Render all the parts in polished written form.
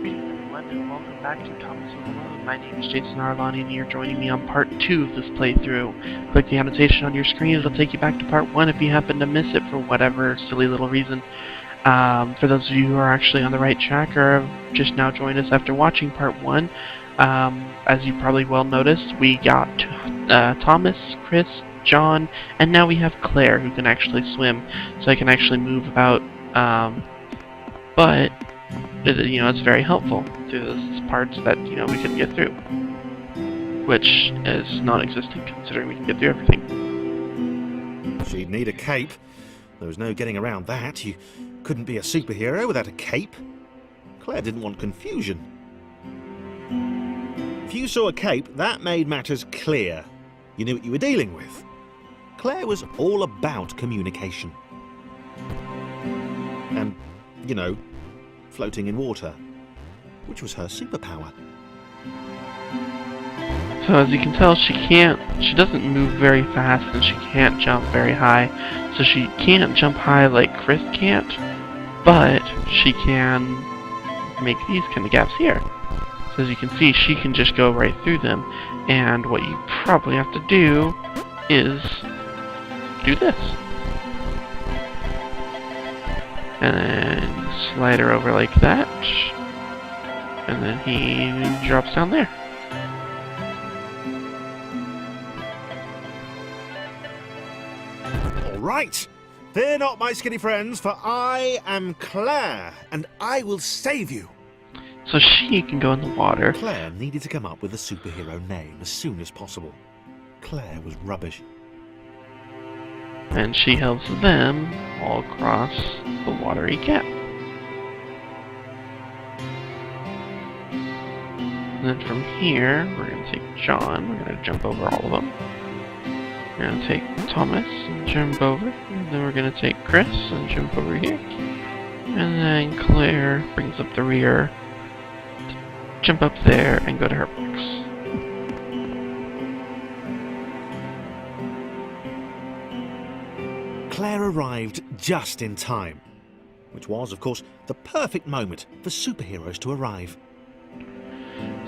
Greetings everyone and welcome back to Thomas Was Alone. My name is Jason Arilani and you're joining me on part 2 of this playthrough. Click the annotation on your screen, it'll take you back to part 1 if you happen to miss it for whatever silly little reason. For those of you who are actually on the right track or have just now joined us after watching part 1, as you probably well noticed, we got Thomas, Chris, John, and now we have Claire who can actually swim, so I can actually move about, but it's very helpful through those parts that, we couldn't get through. Which is non-existent, considering we can get through everything. She'd need a cape. There was no getting around that. You couldn't be a superhero without a cape. Claire didn't want confusion. If you saw a cape, that made matters clear. You knew what you were dealing with. Claire was all about communication. And, floating in water, which was her superpower. So as you can tell, she doesn't move very fast and she can't jump very high. So she can't jump high like Chris can't, but she can make these kind of gaps here. So as you can see, she can just go right through them. And what you probably have to do is do this. And then slide her over like that. And then he drops down there. All right. Fear not, my skinny friends, for I am Claire, and I will save you. So she can go in the water. Claire needed to come up with a superhero name as soon as possible. Claire was rubbish. And she helps them all across the watery gap. And then from here, we're going to take John. We're going to jump over all of them. We're going to take Thomas and jump over. And then we're going to take Chris and jump over here. And then Claire brings up the rear. Jump up there and go to her box. Claire arrived just in time, which was, of course, the perfect moment for superheroes to arrive.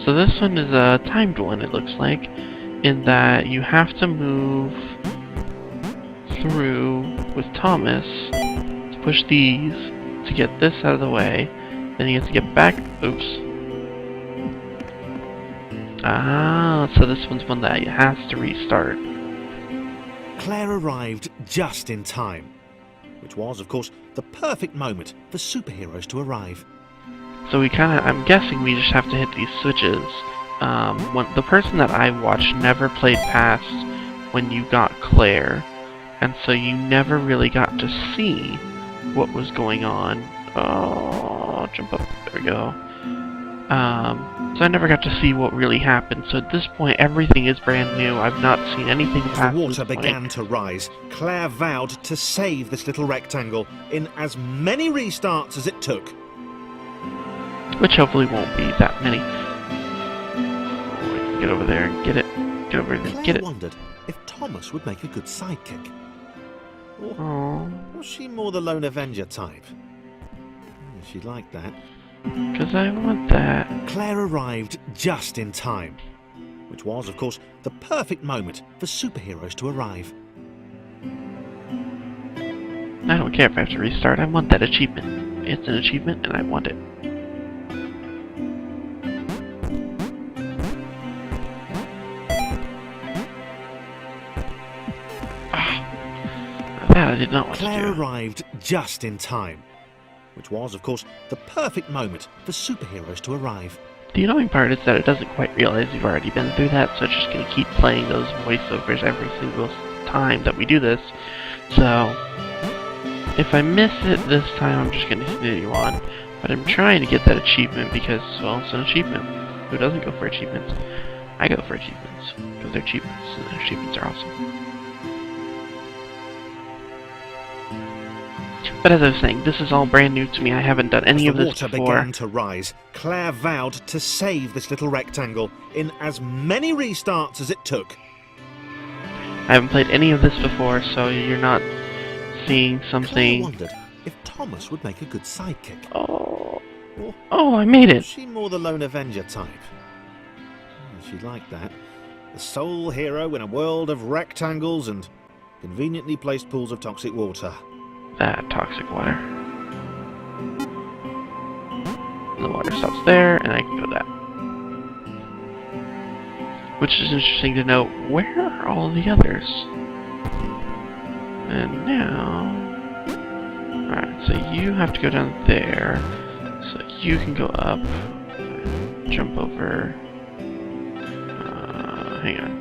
So this one is a timed one, it looks like, in that you have to move through with Thomas to push these to get this out of the way. Then you have to get back. Oops. So this one's one that has to restart. Claire arrived just in time, which was, of course, the perfect moment for superheroes to arrive. So I'm guessing we just have to hit these switches. The person that I watched never played past when you got Claire, and so you never really got to see what was going on. Oh, jump up, there we go. So I never got to see what really happened, so at this point everything is brand new. I've not seen anything past The this water point. began to rise. Claire vowed to save this little rectangle in as many restarts as it took. Which hopefully won't be that many. Oh, I can get over there and get it. Get over there and Claire get it. wondered if Thomas would make a good sidekick. Or Oh, was she more the lone Avenger type? She'd like that. because I want that. Claire arrived just in time, which was, of course, the perfect moment for superheroes to arrive. I don't care if I have to restart. I want that achievement. It's an achievement and I want it. That I did not want Claire to do. arrived just in time, which was, of course, the perfect moment for superheroes to arrive. The annoying part is that it doesn't quite realize you've already been through that, so it's just going to keep playing those voiceovers every single time that we do this. So, if I miss it this time, I'm just going to continue on. But I'm trying to get that achievement because, well, it's an achievement. Who doesn't go for achievements? I go for achievements, because they're achievements, and achievements are awesome. But as I was saying, this is all brand new to me. I haven't done any of As the this water before. began to rise, Claire vowed to save this little rectangle in as many restarts as it took. I haven't played any of this before, so you're not seeing Claire something. wondered if Thomas would make a good sidekick. Oh, Or Oh, I made was it! she more the lone avenger type? She liked that. The sole hero in a world of rectangles and conveniently placed pools of toxic water. That toxic water. And the water stops there, and I can go that. Which is interesting to note. Where are all the others? And now... Alright, so you have to go down there. So you can go up. Jump over. Hang on.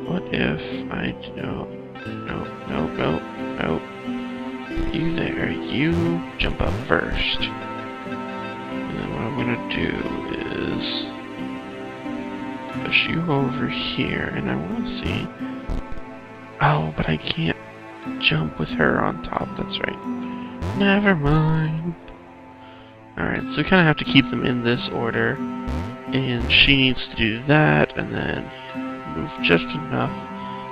What if I... No. You there. You jump up first. And then what I'm gonna do is... push you over here, and I want to see... Oh, but I can't jump with her on top, that's right. Never mind. Alright, so we kind of have to keep them in this order. And she needs to do that, and then move just enough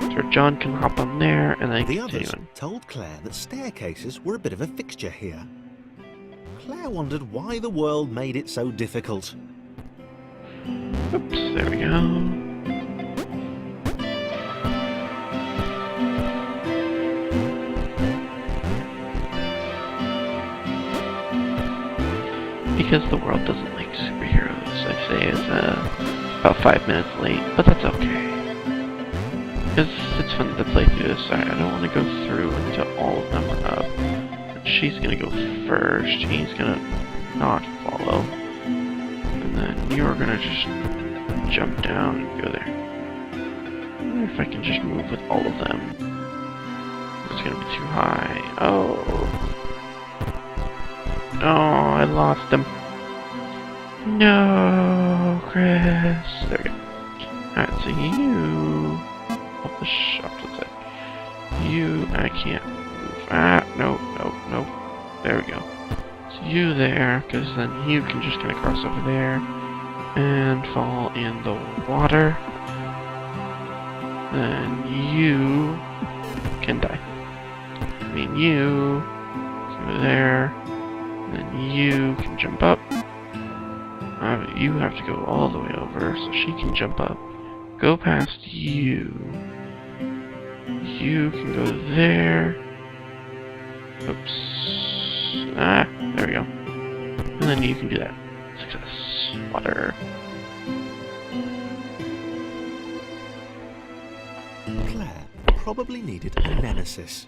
so John can hop on there, and then The continue others on. told Claire that staircases were a bit of a fixture here. Claire wondered why the world made it so difficult. Oops, there we go. Because the world doesn't like superheroes, I'd say is about 5 minutes late, but that's okay. Because it's fun to play through this. I don't want to go through until all of them are up. But she's gonna go first, he's gonna not follow. And then you're gonna just jump down and go there. I wonder if I can just move with all of them. It's gonna be too high. Oh, I lost him. No, Chris. There we go. Alright, so you... off the side. You... I can't move. Nope. There we go. So you there, because then you can just kind of cross over there and fall in the water. Then you can die. I mean, you go there. Then you can jump up. You have to go all the way over so she can jump up. Go past you. You can go there. Oops. There we go. And then you can do that. Success. Water. Claire probably needed a nemesis.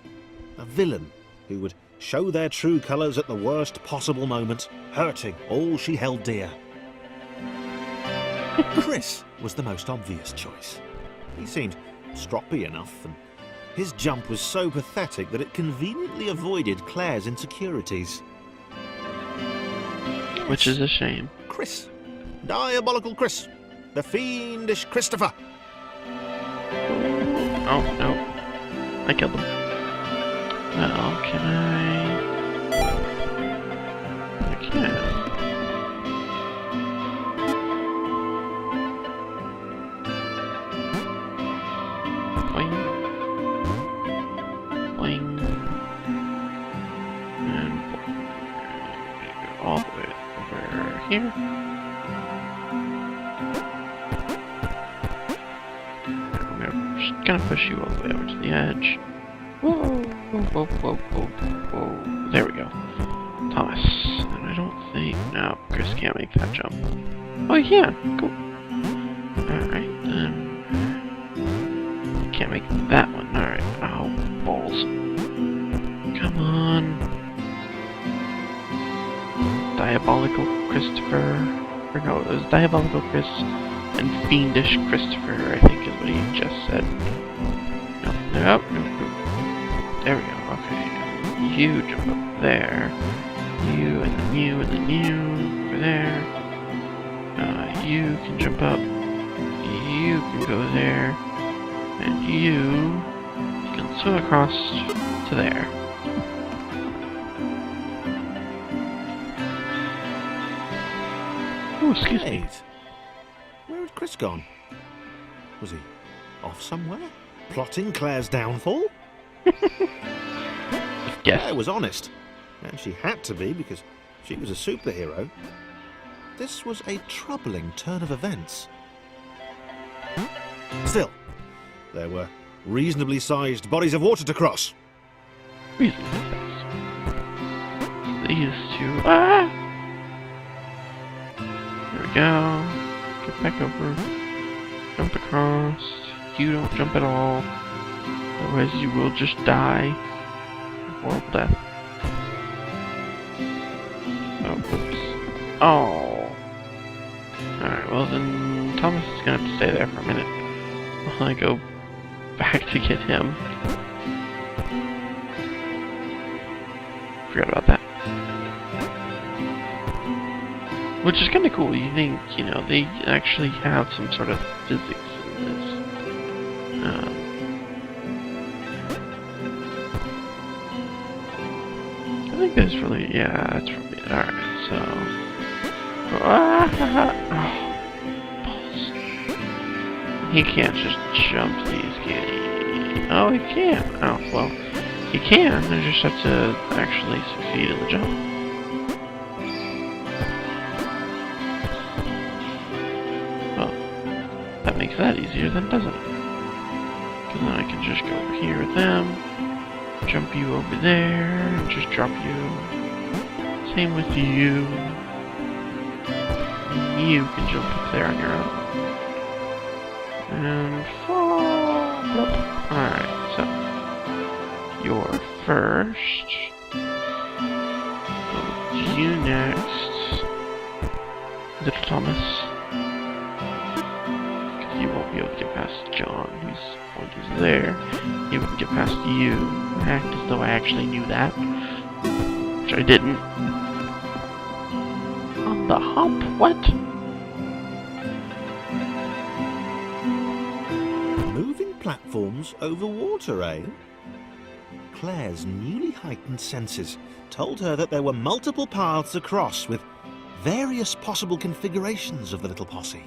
A villain who would show their true colours at the worst possible moment, hurting all she held dear. Chris was the most obvious choice. He seemed stroppy enough, and his jump was so pathetic that it conveniently avoided Claire's insecurities. Which is a shame. Chris. Diabolical Chris. The fiendish Christopher. Oh, no. I killed him. Well, can I can. Boing. Boing. And boing. All the way over here. I'm just gonna push you all the way over to the edge. Whoa. There we go. Thomas. And I don't think... No, Chris can't make that jump. Oh, yeah. Cool. Alright, then. Can't make that one. Alright. Oh, balls. Come on. Diabolical Christopher. Or no, it was Diabolical Chris and Fiendish Christopher, I think is what he just said. Nope. There we go, okay. You jump up there. You, and then you, and then you, over there. You can jump up. You can go there. And you can swim across to there. Oh, excuse me. Wait. Where had Chris gone? Was he off somewhere? Plotting Claire's downfall? Yes. Claire was honest. And she had to be, because She was a superhero. This was a troubling turn of events. Still, there were reasonably sized bodies of water to cross. Reasonable size. These two. Ah! There we go. Get back over. Jump across. You don't jump at all. Otherwise you will just die. A horrible death. Oh, whoops. Oh. Alright, well then Thomas is gonna have to stay there for a minute while I go back to get him. Forgot about that. Which is kinda cool. You think, you know, they actually have some sort of physics in this. I think that's really, yeah, that's really, alright, so. Oh, balls. He can't just jump these, can he? Oh, he can. Oh, well, he can. I just have to actually succeed in the jump. Well, that makes that easier then, doesn't it? Because then I can just go over here with them, jump you over there, and just drop you. Same with you. You can jump up there on your own. And fall. Nope. Alright, so you're first. Go with you next. Little Thomas. Because you won't be able to get past John, whose point is there. You can get past you. Act as though I actually knew that. Which I didn't. On the hump? What? Moving platforms over water, eh? Claire's newly heightened senses told her that there were multiple paths across with various possible configurations of the little posse.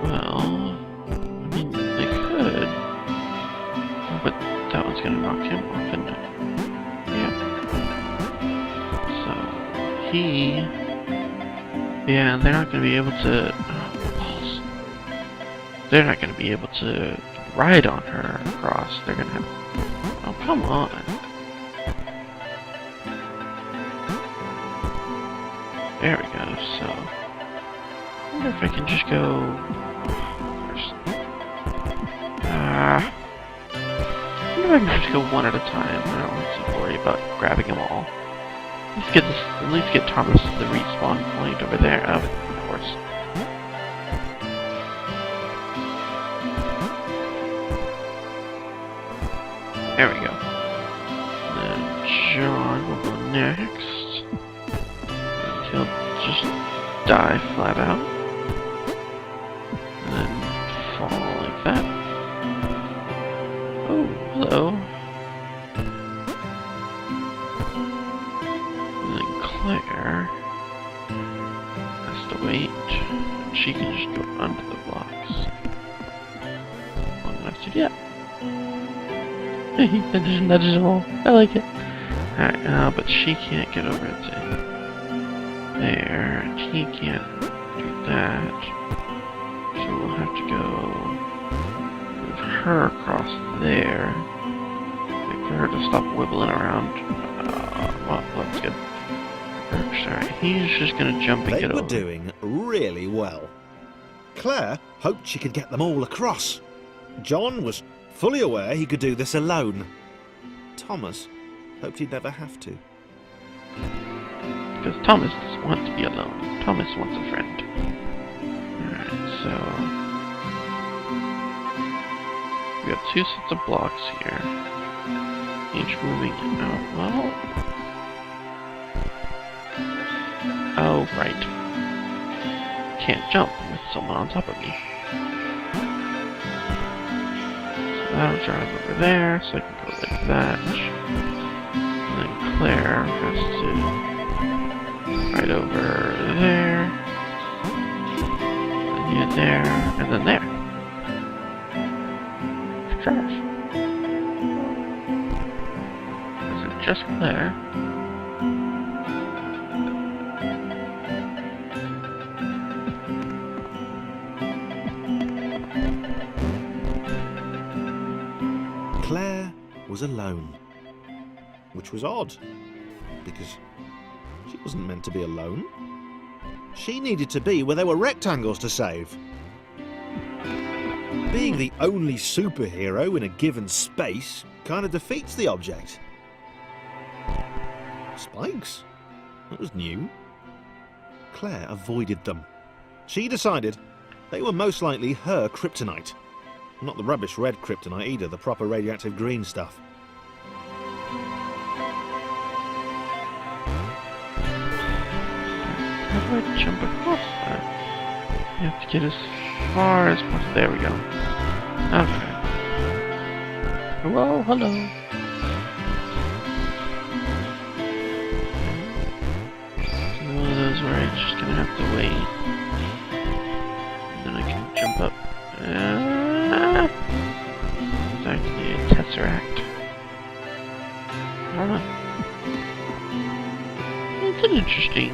Well, I mean, they could. But that one's gonna knock him off, isn't it? Yeah. So, yeah, they're not gonna be able to... balls. They're not gonna be able to ride on her across. They're gonna have... Oh, come on. There we go, so... I wonder if I can just go... First. I wonder if I can just go one at a time. I don't have to worry about grabbing them all. At least get Thomas to the respawn point over there. Oh, of course. There we go. Then John will go next. And he'll just die flat out. And then fall like that. Oh, hello. Claire has to wait. She can just go under the blocks. Long enough to get. That just nudges them all. I like it. Alright, but she can't get over to there, and he can't do that. So we'll have to go move her across there. Wait for her to stop wibbling around. Well, that's good. Alright, he's just gonna jump and get over. They were doing really well. Claire hoped she could get them all across. John was fully aware he could do this alone. Thomas hoped he'd never have to. Because Thomas doesn't want to be alone. Thomas wants a friend. Alright, so... we got two sets of blocks here. Each moving out. Well... oh, right. Can't jump with someone on top of me. So that'll drive over there, so I can go like that. And then Claire has to ride over there. And here, there, and then there. Drive. As just Claire. Claire was alone, which was odd, because she wasn't meant to be alone. She needed to be where there were rectangles to save. Being the only superhero in a given space kind of defeats the object. Spikes? That was new. Claire avoided them. She decided they were most likely her kryptonite. Not the rubbish red kryptonite either, the proper radioactive green stuff. How do I jump across that? You have to get as far as possible. There we go. Okay. Hello, hello. So one of those where I'm just gonna have to wait. And then I can jump up. It's actually a tesseract. I don't know. It's an interesting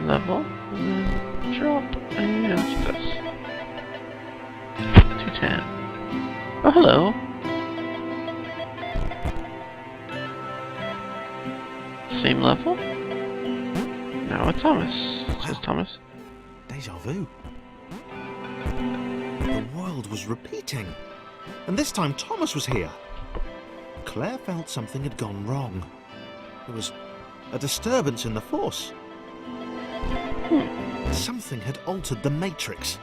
level. And then drop. And what's this? 210. Oh, hello. Same level? Now it's Thomas. It says Thomas. Deja vu. The world was repeating, and this time Thomas was here. Claire felt something had gone wrong. There was a disturbance in the force. Something had altered the matrix.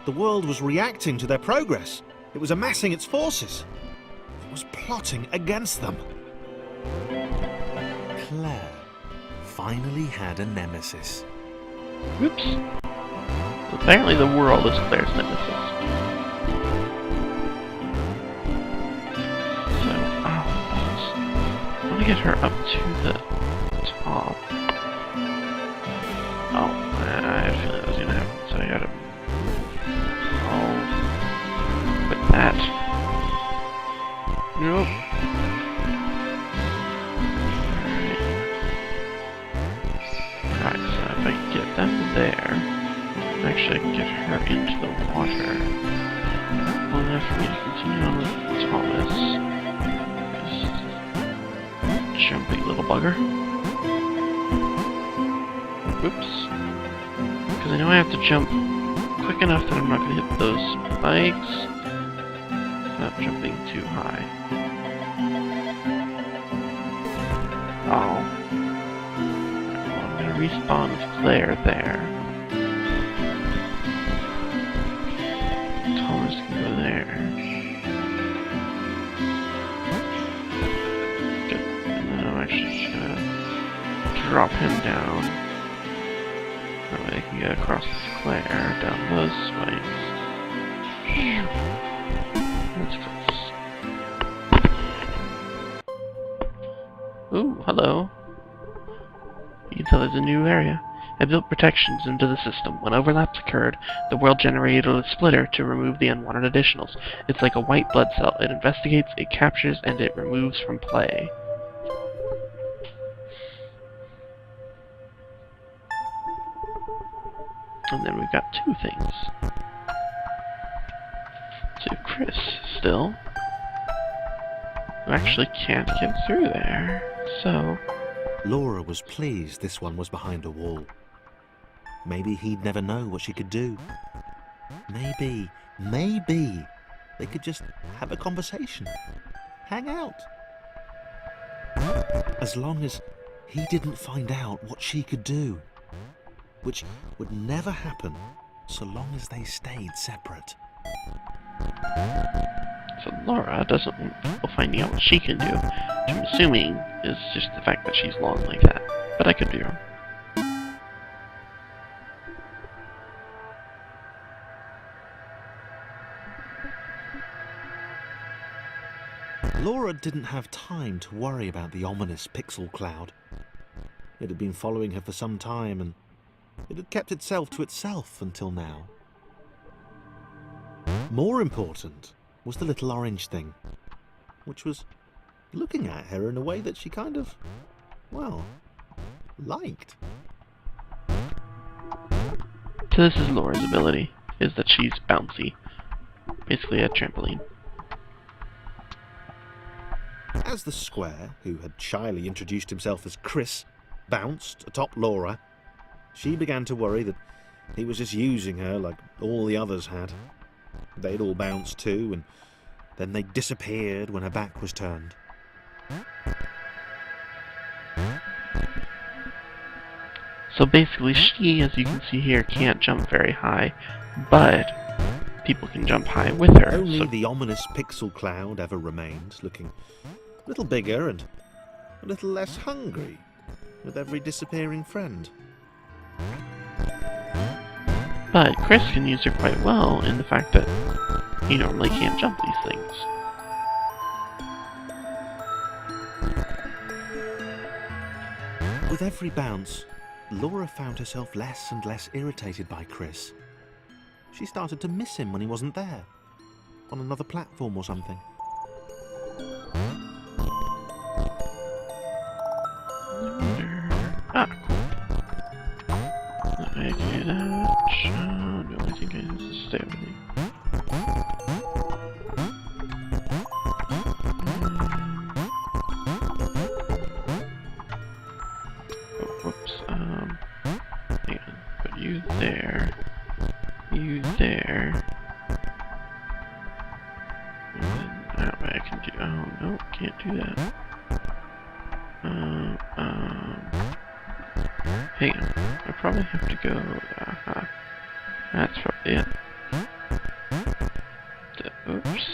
The world was reacting to their progress. It was amassing its forces. It was plotting against them. Claire finally had a nemesis. Oops. Apparently the world is Claire's nemesis. So, I want to get her up to the top. Oh, I had a feeling that was going to happen, so I gotta... Oh... With that. Nope. Alright, so if I can get them there, actually I can get her into the water. Well enough for me to continue on with Thomas. This jumpy little bugger. Oops. Because I know I have to jump quick enough that I'm not going to hit those spikes without jumping too high. Oh. Well, I'm going to respawn with Claire there. Thomas can go there. Good. And then I'm actually just going to drop him down. That way I can get across with Claire down those spikes. That's close. Ooh, hello. You can tell there's a new area. I built protections into the system. When overlaps occurred, the world generated a splitter to remove the unwanted additionals. It's like a white blood cell. It investigates, it captures, and it removes from play. And then we've got two things. So Chris, still, who actually can't get through there, so... Laura was pleased this one was behind a wall. Maybe he'd never know what she could do. Maybe they could just have a conversation. Hang out. As long as he didn't find out what she could do. Which would never happen so long as they stayed separate. So Laura doesn't want people finding out what she can do, which I'm assuming is just the fact that she's long like that. But I could be wrong. Laura didn't have time to worry about the ominous pixel cloud. It had been following her for some time, and it had kept itself to itself until now. More important was the little orange thing, which was looking at her in a way that she kind of, well, liked. So this is Laura's ability, is that she's bouncy. Basically a trampoline. As the square, who had shyly introduced himself as Chris, bounced atop Laura, she began to worry that he was just using her like all the others had. They'd all bounced too, and then they disappeared when her back was turned. So basically she, as you can see here, can't jump very high, but people can jump high with her. Only the ominous pixel cloud ever remained, looking a little bigger and a little less hungry with every disappearing friend. But Chris can use her quite well in the fact that he normally can't jump these things. With every bounce, Laura found herself less and less irritated by Chris. She started to miss him when he wasn't there, on another platform or something. Ah, cool. I can do that. No, I think I have to stay over there. Oh, whoops. Hang on. Put you there. You there. And then, I can do. Oh no, can't do that. Hang on. I probably have to go. That's probably it. Oops.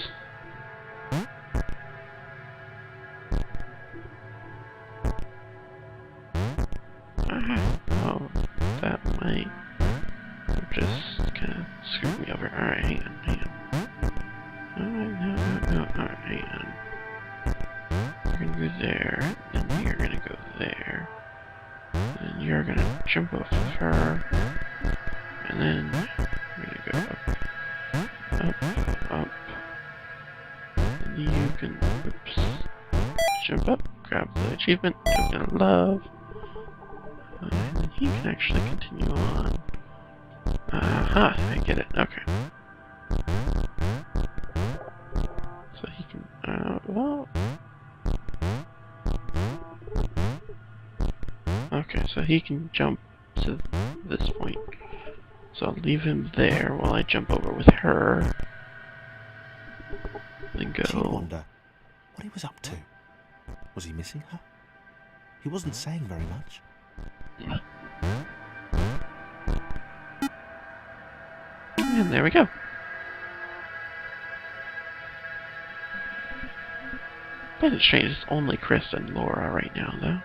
Oh, that might have just kind of screwed me over. Alright, hang on. Alright, no. Alright, hang on. You're gonna go there, and you're gonna go there. And you're gonna jump off of her. And then you're gonna go up. And you can, jump up, grab the achievement, token of love. And then he can actually continue on. Aha, I get it, okay. So he can, well. Okay, so he can jump to this point. So I'll leave him there while I jump over with her. Then go. She'd wonder what he was up to. Was he missing her? He wasn't saying very much. And there we go. But it's strange, it's only Chris and Laura right now, though.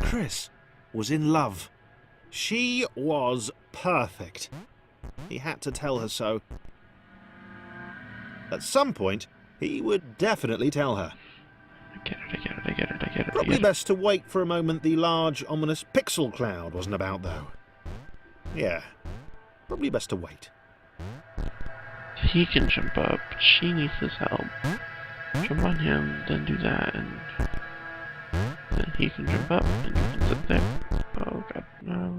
Chris was in love. She was perfect. He had to tell her so. At some point, he would definitely tell her. I get it. Probably best to wait for a moment the large, ominous pixel cloud wasn't about, though. Yeah, probably best to wait. He can jump up, but she needs his help. Jump on him, then do that, and then he can jump up, and you can sit there. Oh god, no.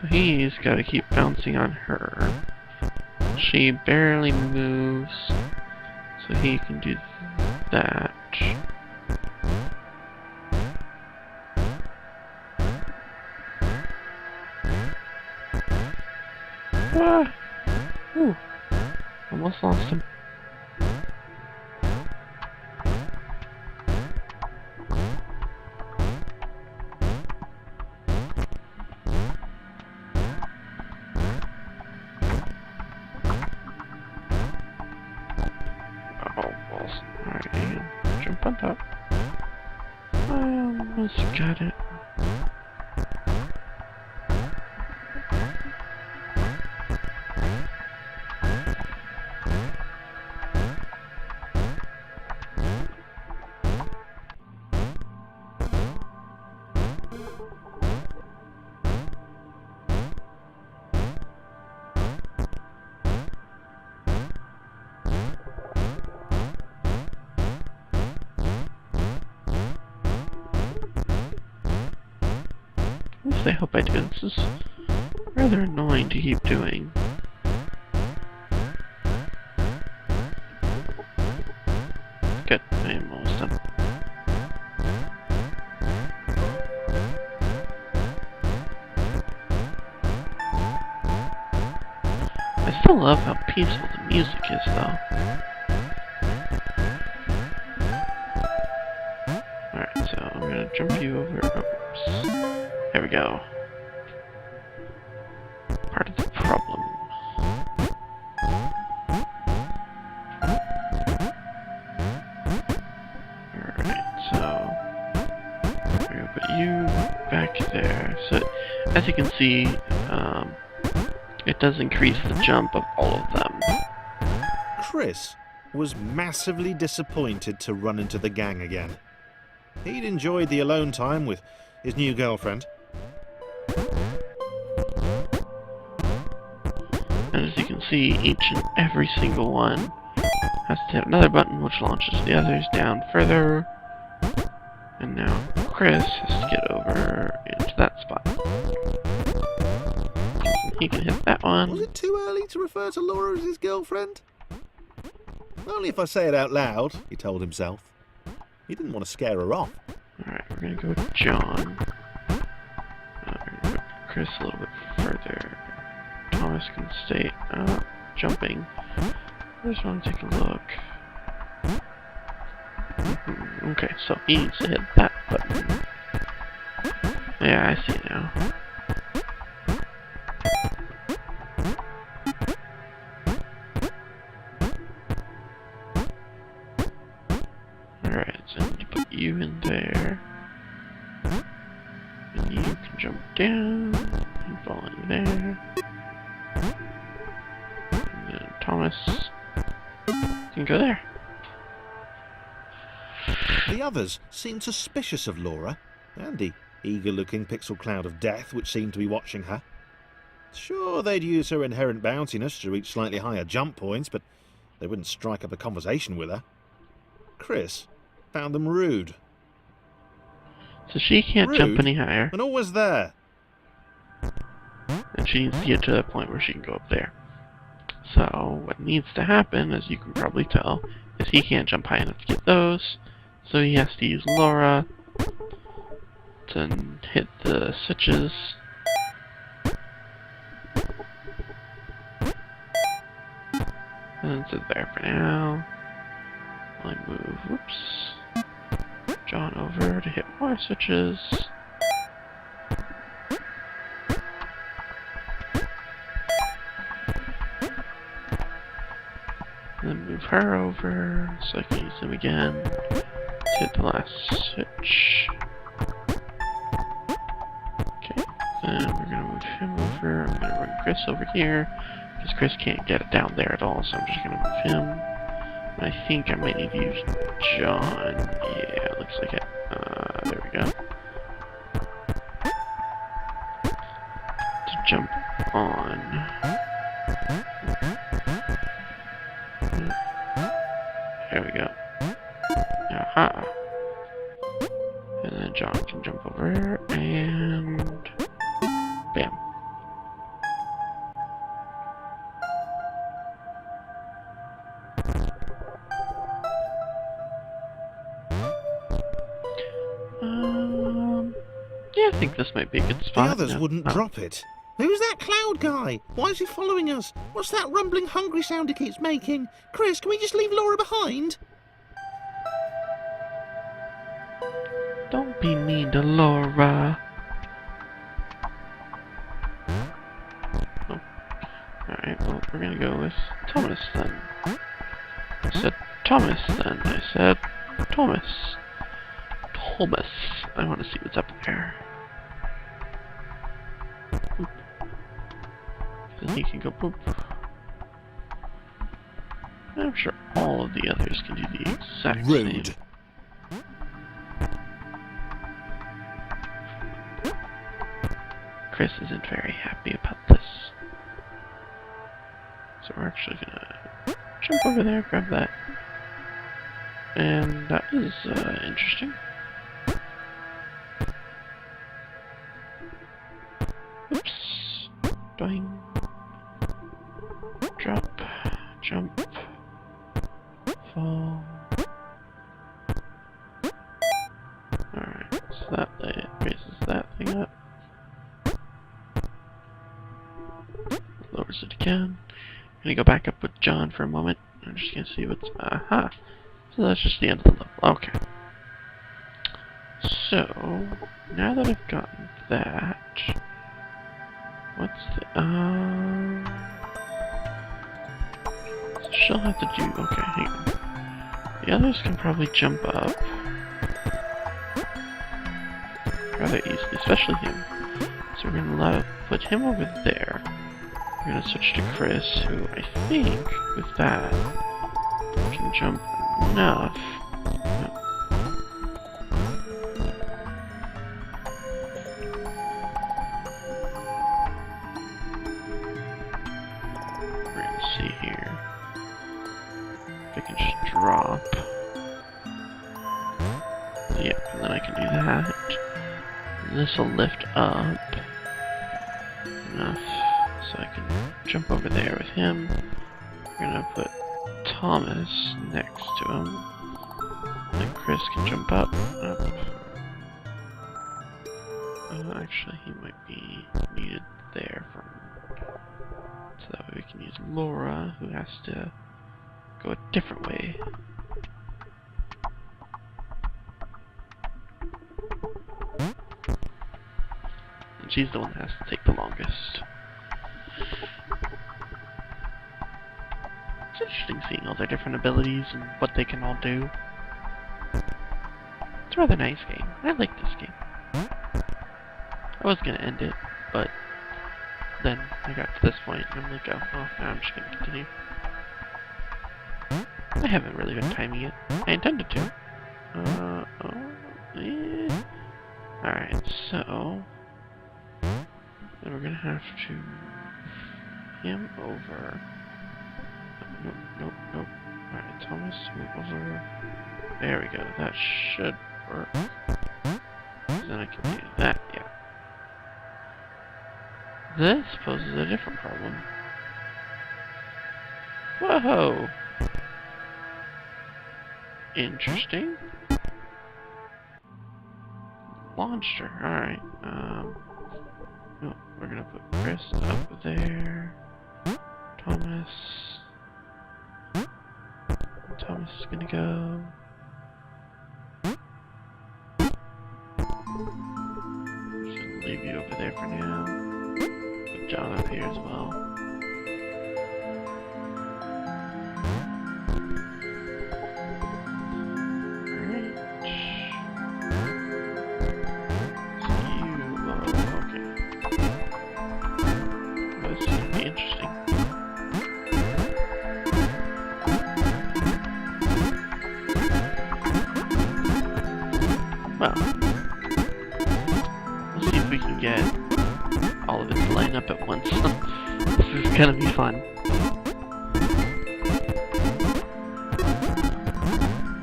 So he's got to keep bouncing on her. She barely moves, so he can do that. Ah! Ooh, almost lost him. Alright, jump on top. I almost got it. least I hope I do. This is rather annoying to keep doing. Good, I am almost done. I still love how peaceful the music is, though. Alright, so I'm gonna jump you over. Oops. There we go. Part of the problem. Alright, so we're gonna put you back there. So, as you can see, it does increase the jump of all of them. Chris was massively disappointed to run into the gang again. He'd enjoyed the alone time with his new girlfriend. And as you can see, each and every single one has to hit another button which launches the others down further. And now Chris has to get over into that spot. He can hit that one. Was it too early to refer to Laura as his girlfriend? Only if I say it out loud, he told himself. He didn't want to scare her off. Alright, we're gonna go with John. We're gonna put Chris a little bit further. Thomas can stay jumping. I just want to take a look. Okay, so he needs to hit that button. Yeah, I see now. Alright, so you put you in there. And you can jump down and fall in there. And then Thomas can go there. The others seemed suspicious of Laura, and the eager-looking pixel cloud of death which seemed to be watching her. Sure, they'd use her inherent bounciness to reach slightly higher jump points, but they wouldn't strike up a conversation with her. Chris found them rude. So she can't jump any higher. And always there. And she needs to get to that point where she can go up there. So what needs to happen, as you can probably tell, is he can't jump high enough to get those. So he has to use Laura to hit the switches. And sit there for now. I move, whoops, John over to hit more switches. And then move her over so I can use him again to hit the last switch. Okay, then we're gonna move him over. I'm gonna run Chris over here because Chris can't get it down there at all, so I'm just gonna move him. I think I might need to use John. Yeah, looks like it. There we go. To jump on. There we go. Aha. And then John can jump over and bam. Yeah, I think this might be a good spot. The others wouldn't drop it. Who's that cloud guy? Why is he following us? What's that rumbling hungry sound he keeps making? Chris, can we just leave Laura behind? Don't be mean to Laura. Oh. Alright, well, we're gonna go with Thomas then. I said Thomas then. I said Thomas. Thomas. I want to see what's up there. Boop. Then he can go boop. I'm sure all of the others can do the exact Rude. same. Chris isn't very happy about this. So we're actually gonna jump over there, grab that. And that is interesting. Doing. Drop. Jump. Fall. Alright, so that raises that thing up. Lowers it again. I'm gonna go back up with John for a moment. I'm just gonna see what's... Aha! So that's just the end of the level. Okay. So, now that I've gotten that... What's the... So she'll have to do... Okay, hang on. The others can probably jump up. Rather easily, especially him. So we're gonna put him over there. We're gonna switch to Chris, who I think, with that, can jump enough. No. We're gonna see here. If I can just drop. Yep, and then I can do that. This will lift up enough so I can jump over there with him. We're gonna put Thomas next to him. And Chris can jump up. Actually, he might be needed there so that way we can use Laura, who has to go a different way. She's the one that has to take the longest. It's interesting seeing all their different abilities and what they can all do. It's a rather nice game. I like this game. I was gonna end it, but then I got to this point and I'm like, oh, well, now I'm just gonna continue. I haven't really been timing it. I intended to. Alright, so... Then we're gonna have to move him over. Nope. Alright, Thomas, move over. There we go. That should work. Then I can do that, yeah. This poses a different problem. Whoa! Interesting. Launched her, alright. No, we're gonna put Chris up there. Thomas. Thomas is gonna go. Just gonna leave you over there for now. Put John up here as well. Up at once. This is gonna be fun.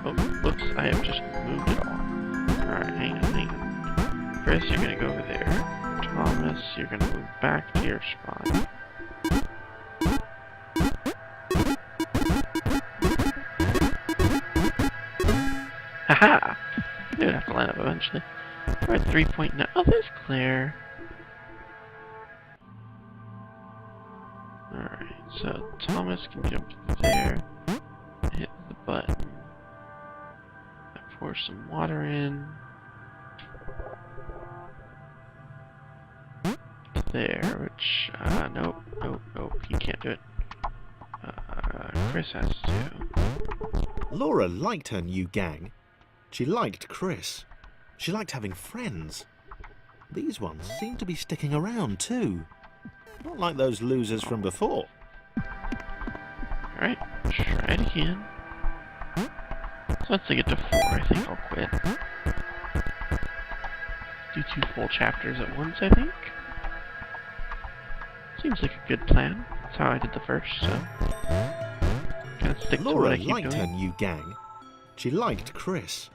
Oh, whoops, I have just moved it all. Alright, hang on. Chris, you're gonna go over there. Thomas, you're gonna move back to your spot. Haha! We would have to line up eventually. We're at 3.9. Oh, there's Claire. Alright, so Thomas can jump there, hit the button, pour some water in, there, which, nope, you can't do it. Chris has to. Laura liked her new gang. She liked Chris. She liked having friends. These ones seem to be sticking around too. Not like those losers from before. Alright, try it again. So once I get to 4, I think I'll quit. Do 2 full chapters at once, I think. Seems like a good plan. That's how I did the first, so... Kind of stick to what I keep doing. Laura liked her new gang. She liked Chris.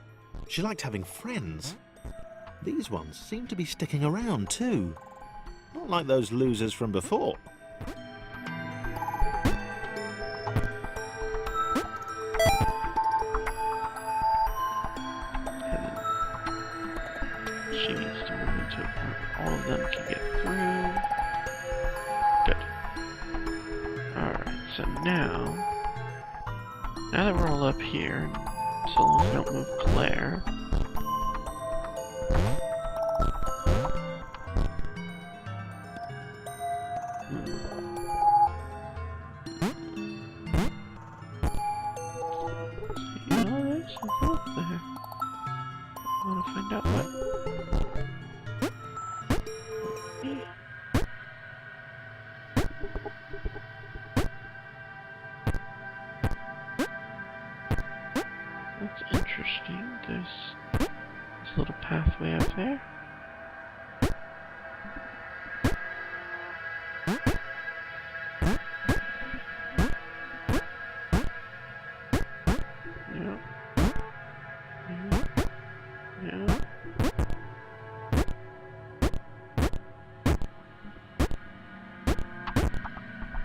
She liked having friends. These ones seem to be sticking around too. Not not like those losers from before. She needs to move into a point where all of them can get through. Good. Alright, so now that we're all up here, so long as we don't move Claire. Find out what. That's interesting. There's this little pathway up there. Yep. Yeah.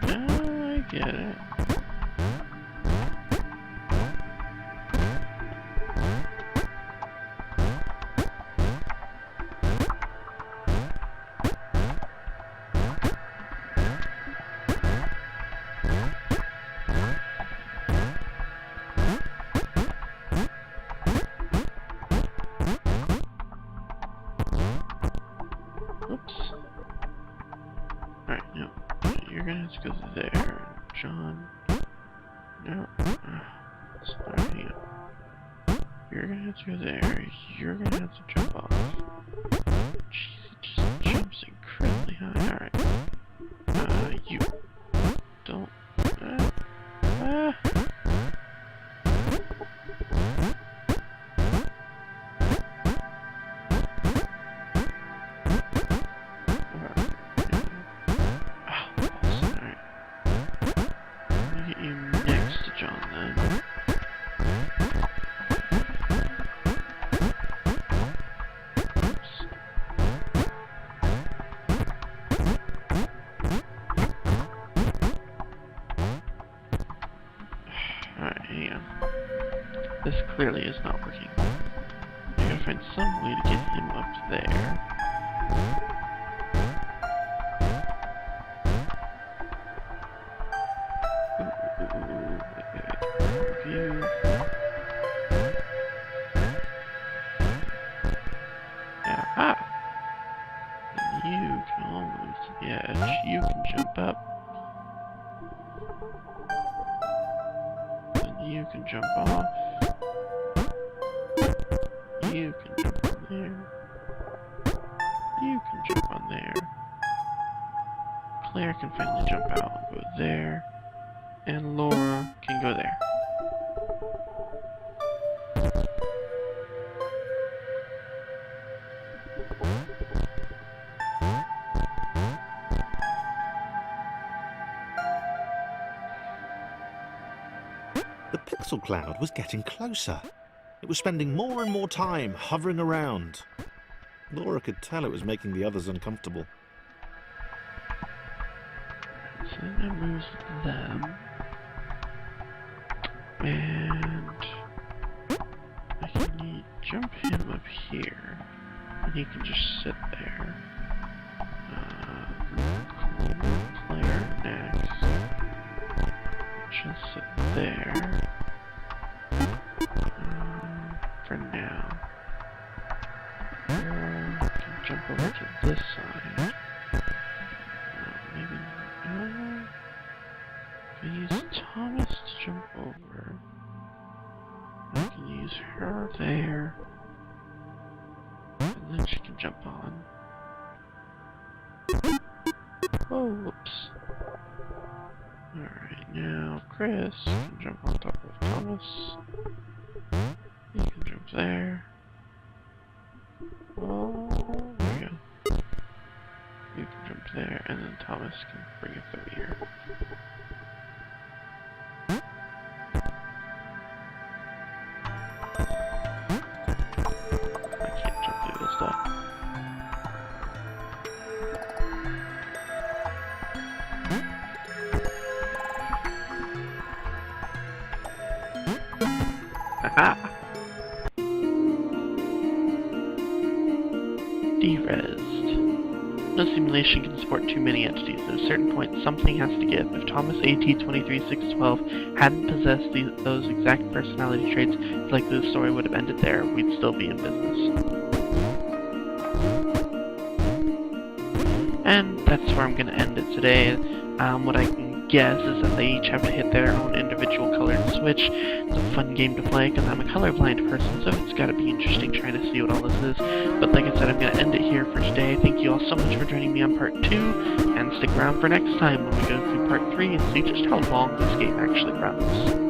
Oh, I get it. Oops. Alright, no. You're gonna have to go there. John. No. Sorry, hang on. You're gonna have to go there. You're gonna have to jump off. Jeez, it just jumps incredibly high. Alright. You. Don't. This clearly is not working. I gotta find some way to get him up there. View. Yeah, and you can almost, yeah, you can jump up. And you can jump off. You can jump on there. You can jump on there. Claire can finally jump out and go there. And Laura can go there. The pixel cloud was getting closer. It was spending more and more time hovering around. Laura could tell it was making the others uncomfortable. So that moves them. And I can jump him up here. And he can just sit there. Claire next. Just sit there. For now. Or I can jump over to this side. Maybe. If I use Thomas to jump over, I can use her there. And then she can jump on. Oh, whoops. Alright, now Chris can jump on top of Thomas. He can jump there. Oh, there we go. You can jump there, and then Thomas can bring it through here. I can't jump through this stuff. Haha. Derezzed. No simulation can support too many entities. At a certain point, something has to give. If Thomas AT-23612 hadn't possessed those exact personality traits, likely the story would have ended there. We'd still be in business. And that's where I'm going to end it today. What I can guess is that they each have to hit their own individual colored switch. It's a fun game to play because I'm a colorblind person, so it's got to be interesting trying to see what all this is. But like I said, I'm going to end it here for today. Thank you all so much for joining me on part 2, and stick around for next time when we go through part 3 and see just how long this game actually runs.